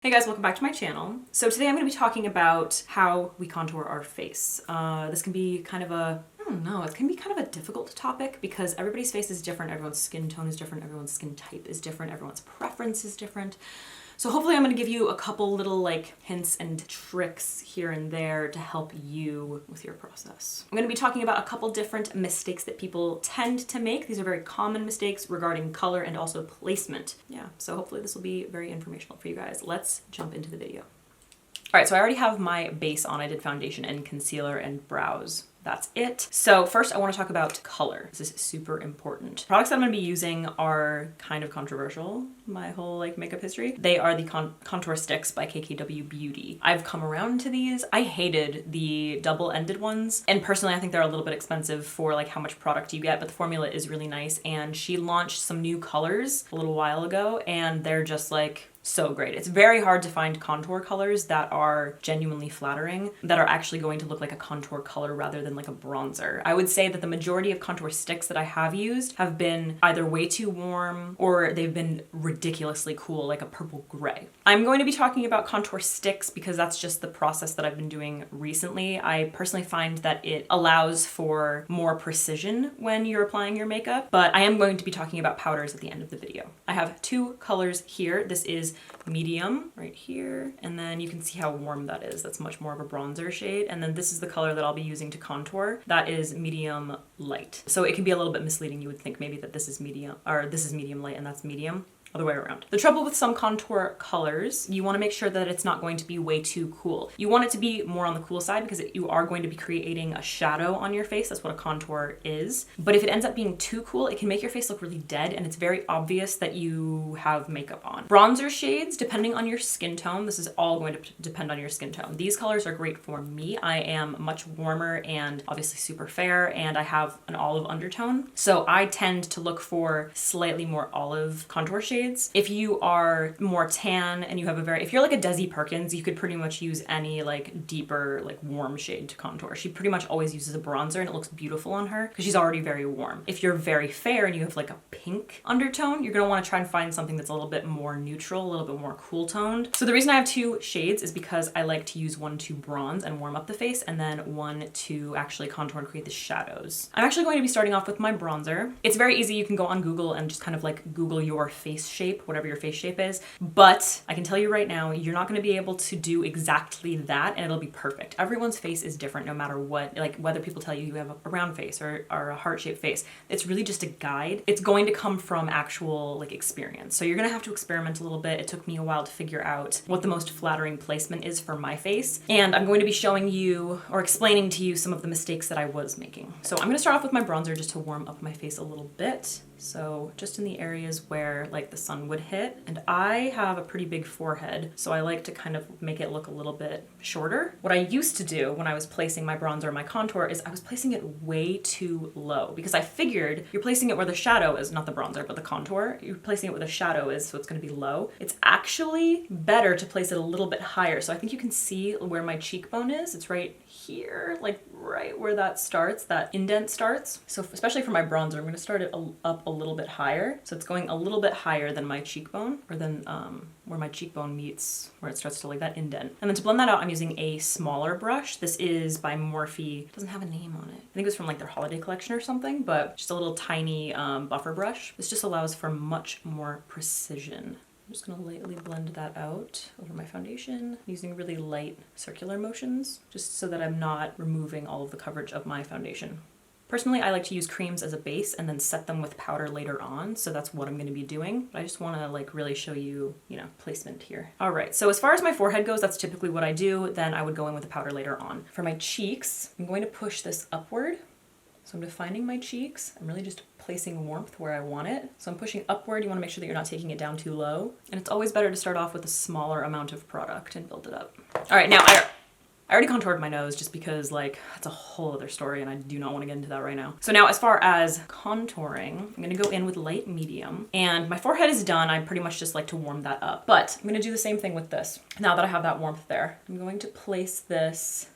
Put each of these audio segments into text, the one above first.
Hey guys, welcome back to my channel. So today I'm going to be talking about how we contour our face. This can be kind of a, I don't know, it can be kind of a difficult topic because everybody's face is different, everyone's skin tone is different, everyone's skin type is different, everyone's preference is different. So hopefully I'm going to give you a couple little hints and tricks here and there to help you with your process. I'm going to be talking about a couple different mistakes that people tend to make. These are very common mistakes regarding color and also placement. Yeah, so hopefully this will be very informational for you guys. Let's jump into the video. All right, so I already have my base on. I did foundation and concealer and brows. That's it. So first I want to talk about color. This is super important. Products that I'm going to be using are kind of controversial, my whole makeup history. They are the contour sticks by KKW Beauty. I've come around to these. I hated the double-ended ones, and personally I think they're a little bit expensive for how much product you get, but the formula is really nice, and she launched some new colors a little while ago and they're just so great. It's very hard to find contour colors that are genuinely flattering, that are actually going to look like a contour color rather than a bronzer. I would say that the majority of contour sticks that I have used have been either way too warm or they've been ridiculously cool, like a purple gray. I'm going to be talking about contour sticks because that's just the process that I've been doing recently. I personally find that it allows for more precision when you're applying your makeup, but I am going to be talking about powders at the end of the video. I have two colors here. This is medium right here, and then you can see how warm that is. That's much more of a bronzer shade. And then this is the color that I'll be using to contour. That is medium light. So it can be a little bit misleading. You would think maybe that this is medium, or this is medium light and that's medium. Other way around. The trouble with some contour colors, you want to make sure that it's not going to be way too cool. You want it to be more on the cool side because you are going to be creating a shadow on your face. That's what a contour is. But if it ends up being too cool, it can make your face look really dead and it's very obvious that you have makeup on. Bronzer shades, depending on your skin tone, this is all going to depend on your skin tone. These colors are great for me. I am much warmer and obviously super fair, and I have an olive undertone. So I tend to look for slightly more olive contour shades. If you are more tan and you have if you're like a Desi Perkins, you could pretty much use any deeper warm shade to contour. She pretty much always uses a bronzer and it looks beautiful on her because she's already very warm. If you're very fair and you have a pink undertone, you're gonna want to try and find something that's a little bit more neutral, a little bit more cool toned. So the reason I have two shades is because I like to use one to bronze and warm up the face, and then one to actually contour and create the shadows. I'm actually going to be starting off with my bronzer. It's very easy. You can go on Google and just kind of Google your face shape, whatever your face shape is. But I can tell you right now, you're not going to be able to do exactly that and it'll be perfect. Everyone's face is different no matter what, whether people tell you have a round face or a heart-shaped face. It's really just a guide. It's going to come from actual experience. So you're going to have to experiment a little bit. It took me a while to figure out what the most flattering placement is for my face. And I'm going to be showing you or explaining to you some of the mistakes that I was making. So I'm going to start off with my bronzer just to warm up my face a little bit. So just in the areas where the sun would hit, and I have a pretty big forehead, so I like to kind of make it look a little bit shorter. What I used to do when I was placing my bronzer and my contour is I was placing it way too low because I figured you're placing it where the shadow is, not the bronzer, but the contour. You're placing it where the shadow is, so it's going to be low. It's actually better to place it a little bit higher. So I think you can see where my cheekbone is. It's right here, right where that starts, that indent starts. So especially for my bronzer, I'm going to start it up a little bit higher. So it's going a little bit higher than my cheekbone, or than where my cheekbone meets, where it starts to that indent. And then to blend that out, I'm using a smaller brush. This is by Morphe. It doesn't have a name on it. I think it was from their holiday collection or something, but just a little tiny buffer brush. This just allows for much more precision. I'm just gonna lightly blend that out over my foundation using really light circular motions, just so that I'm not removing all of the coverage of my foundation. Personally, I like to use creams as a base and then set them with powder later on, so that's what I'm going to be doing. But I just want to really show you, placement here. All right, so as far as my forehead goes, that's typically what I do. Then I would go in with the powder later on. For my cheeks, I'm going to push this upward. So I'm defining my cheeks. I'm really just placing warmth where I want it. So I'm pushing upward. You want to make sure that you're not taking it down too low. And it's always better to start off with a smaller amount of product and build it up. All right, now I already contoured my nose just because that's a whole other story and I do not want to get into that right now. So now as far as contouring, I'm going to go in with light medium, and my forehead is done. I pretty much just like to warm that up, but I'm going to do the same thing with this. Now that I have that warmth there, I'm going to place this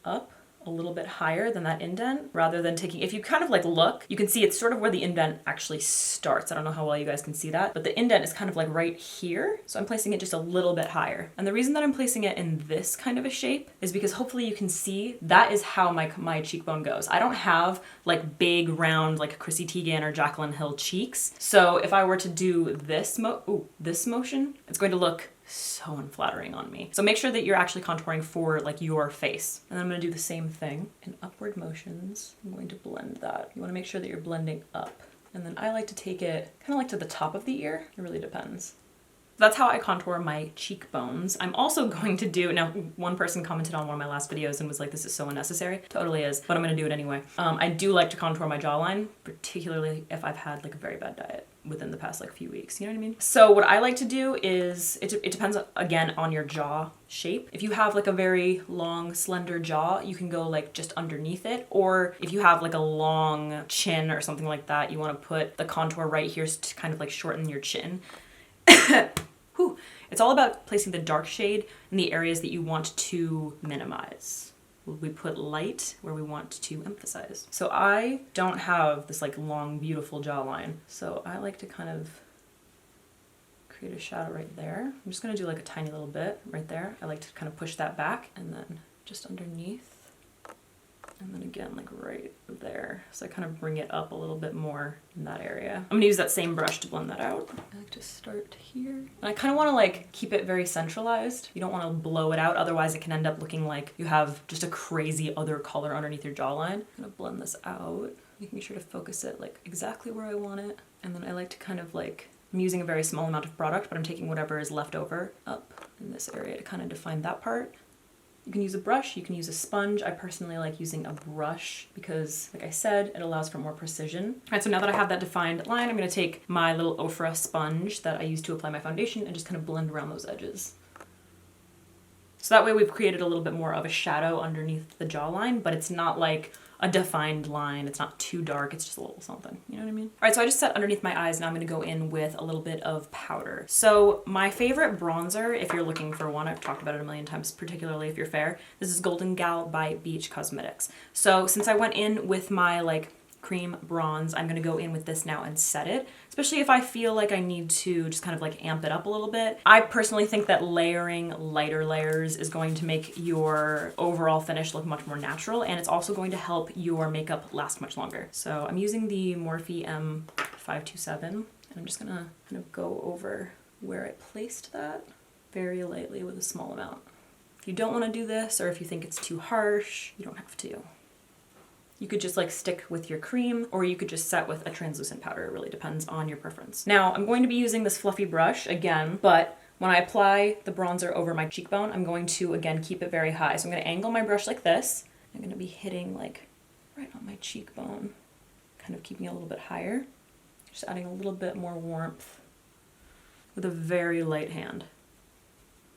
up a little bit higher than that indent rather than taking, if you kind of like look, you can see it's sort of where the indent actually starts. I don't know how well you guys can see that, but the indent is kind of like right here. So I'm placing it just a little bit higher. And the reason that I'm placing it in this kind of a shape is because hopefully you can see that is how my cheekbone goes. I don't have like big round like Chrissy Teigen or Jaclyn Hill cheeks. So if I were to do this motion, it's going to look so unflattering on me. So make sure that you're actually contouring for like your face. And then I'm gonna do the same thing in upward motions. I'm going to blend that. You wanna make sure that you're blending up. And then I like to take it kind of like to the top of the ear. It really depends. That's how I contour my cheekbones. I'm also going to do, now one person commented on one of my last videos and was like, this is so unnecessary. Totally is, but I'm gonna do it anyway. I do like to contour my jawline, particularly if I've had like a very bad diet within the past like few weeks, you know what I mean? So what I like to do is, it depends again on your jaw shape. If you have like a very long, slender jaw, you can go like just underneath it. Or if you have like a long chin or something like that, you wanna put the contour right here to kind of like shorten your chin. Whew. It's all about placing the dark shade in the areas that you want to minimize. We put light where we want to emphasize. So I don't have this like long, beautiful jawline. So I like to kind of create a shadow right there. I'm just gonna do like a tiny little bit right there. I like to kind of push that back and then just underneath. And then again, like right there. So I kind of bring it up a little bit more in that area. I'm gonna use that same brush to blend that out. I like to start here. And I kind of wanna like keep it very centralized. You don't wanna blow it out, otherwise it can end up looking like you have just a crazy other color underneath your jawline. I'm gonna blend this out, making sure to focus it like exactly where I want it. And then I like to kind of like, I'm using a very small amount of product, but I'm taking whatever is left over up in this area to kind of define that part. You can use a brush, you can use a sponge. I personally like using a brush because, like I said, it allows for more precision. All right, so now that I have that defined line, I'm gonna take my little Ofra sponge that I use to apply my foundation and just kind of blend around those edges. So that way we've created a little bit more of a shadow underneath the jawline, but it's not like a defined line. It's not too dark. It's just a little something. You know what I mean? All right, so I just set underneath my eyes. Now I'm going to go in with a little bit of powder. So my favorite bronzer, if you're looking for one, I've talked about it a million times, particularly if you're fair. This is Golden Gal by Beach Cosmetics. So since I went in with my like cream bronze, I'm gonna go in with this now and set it, especially if I feel like I need to just kind of like amp it up a little bit. I personally think that layering lighter layers is going to make your overall finish look much more natural, and it's also going to help your makeup last much longer. So I'm using the Morphe M527, and I'm just gonna kind of go over where I placed that very lightly with a small amount. If you don't wanna do this, or if you think it's too harsh, you don't have to. You could just like stick with your cream, or you could just set with a translucent powder. It really depends on your preference. Now I'm going to be using this fluffy brush again, but when I apply the bronzer over my cheekbone, I'm going to again keep it very high. So I'm gonna angle my brush like this. I'm gonna be hitting like right on my cheekbone, kind of keeping it a little bit higher. Just adding a little bit more warmth with a very light hand.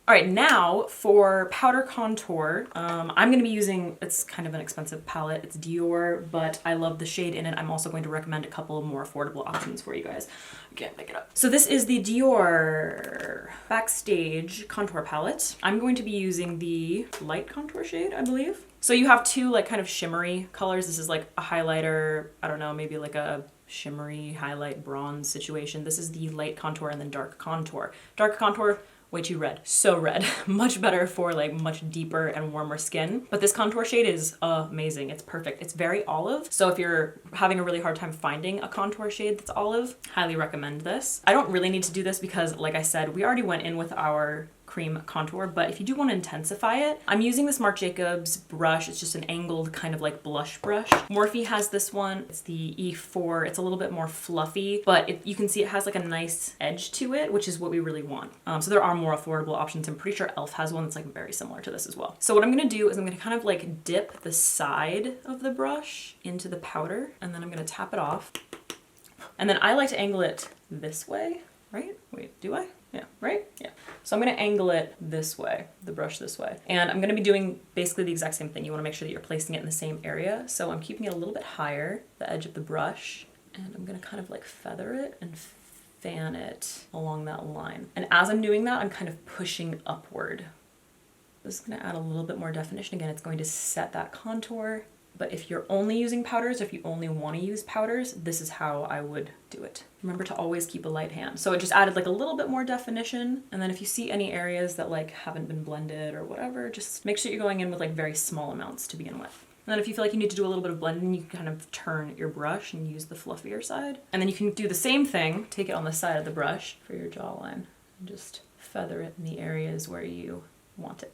All right, now for powder contour, I'm gonna be using, it's kind of an expensive palette, it's Dior, but I love the shade in it. I'm also going to recommend a couple of more affordable options for you guys. I can't pick it up. So this is the Dior Backstage contour palette. I'm going to be using the light contour shade, I believe. So you have two like kind of shimmery colors. This is like a highlighter, I don't know, maybe like a shimmery highlight bronze situation. This is the light contour and then dark contour. Dark contour, way too red, so red. Much better for like much deeper and warmer skin. But this contour shade is amazing, it's perfect. It's very olive, so if you're having a really hard time finding a contour shade that's olive, highly recommend this. I don't really need to do this because, like I said, we already went in with our cream contour, but if you do want to intensify it, I'm using this Marc Jacobs brush. It's just an angled kind of like blush brush. Morphe has this one. It's the E4. It's a little bit more fluffy, but you can see it has like a nice edge to it, which is what we really want. So there are more affordable options. I'm pretty sure e.l.f. has one that's like very similar to this as well. So what I'm gonna do is I'm gonna kind of like dip the side of the brush into the powder, and then I'm gonna tap it off. And then I like to angle it this way, right? Wait, do I? Yeah, right? Yeah. So I'm gonna angle it this way, the brush this way. And I'm gonna be doing basically the exact same thing. You wanna make sure that you're placing it in the same area. So I'm keeping it a little bit higher, the edge of the brush, and I'm gonna kind of like feather it and fan it along that line. And as I'm doing that, I'm kind of pushing upward. This is gonna add a little bit more definition. Again, it's going to set that contour. But if you're only using powders, if you only want to use powders, this is how I would do it. Remember to always keep a light hand. So it just added like a little bit more definition. And then if you see any areas that like haven't been blended or whatever, just make sure you're going in with like very small amounts to begin with. And then if you feel like you need to do a little bit of blending, you can kind of turn your brush and use the fluffier side. And then you can do the same thing, take it on the side of the brush for your jawline and just feather it in the areas where you want it.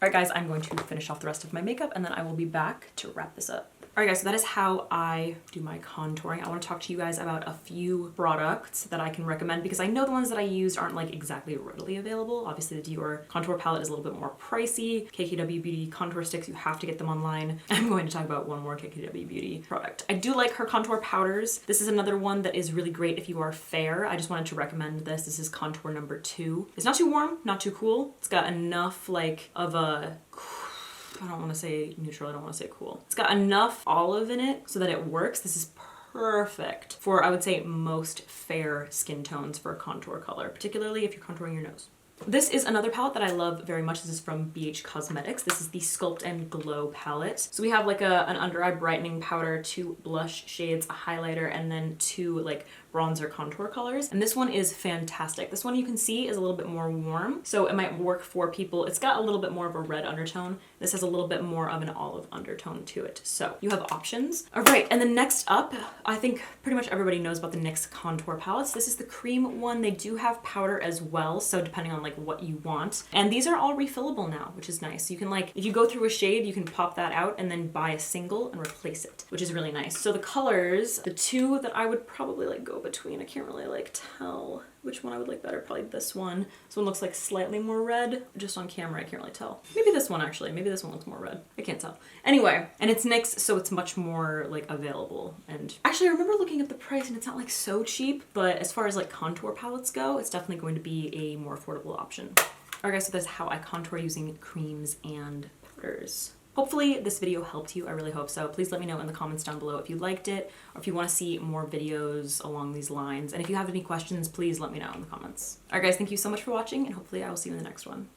All right guys, I'm going to finish off the rest of my makeup and then I will be back to wrap this up. All right guys, so that is how I do my contouring. I want to talk to you guys about a few products that I can recommend because I know the ones that I used aren't like exactly readily available. Obviously the Dior contour palette is a little bit more pricey. KKW Beauty contour sticks, you have to get them online. I'm going to talk about one more KKW Beauty product. I do like her contour powders. This is another one that is really great if you are fair. I just wanted to recommend this. This is contour number 2. It's not too warm, not too cool. It's got enough like of a, I don't want to say neutral, I don't want to say cool. It's got enough olive in it so that it works. This is perfect for, I would say, most fair skin tones for a contour color, particularly if you're contouring your nose. This is another palette that I love very much. This is from BH Cosmetics. This is the Sculpt and Glow palette. So we have like an under eye brightening powder, 2 blush shades, a highlighter, and then 2 like bronzer contour colors. And this one is fantastic. This one you can see is a little bit more warm, so it might work for people. It's got a little bit more of a red undertone. This has a little bit more of an olive undertone to it. So you have options. All right, and then next up, I think pretty much everybody knows about the NYX contour palettes. This is the cream one. They do have powder as well, so depending on like what you want. And these are all refillable now, which is nice. You can like, if you go through a shade, you can pop that out and then buy a single and replace it, which is really nice. So the colors, the 2 that I would probably like go between, I can't really like tell which one I would like better. Probably this one. This one looks like slightly more red. Just on camera, I can't really tell. Maybe this one actually. Maybe this one looks more red. I can't tell. Anyway, and it's NYX, so it's much more like available. And actually I remember looking at the price and it's not like so cheap, but as far as like contour palettes go, it's definitely going to be a more affordable option. All right guys, so that's how I contour using creams and powders. Hopefully this video helped you. I really hope so. Please let me know in the comments down below if you liked it or if you want to see more videos along these lines. And if you have any questions, please let me know in the comments. All right guys, thank you so much for watching and hopefully I will see you in the next one.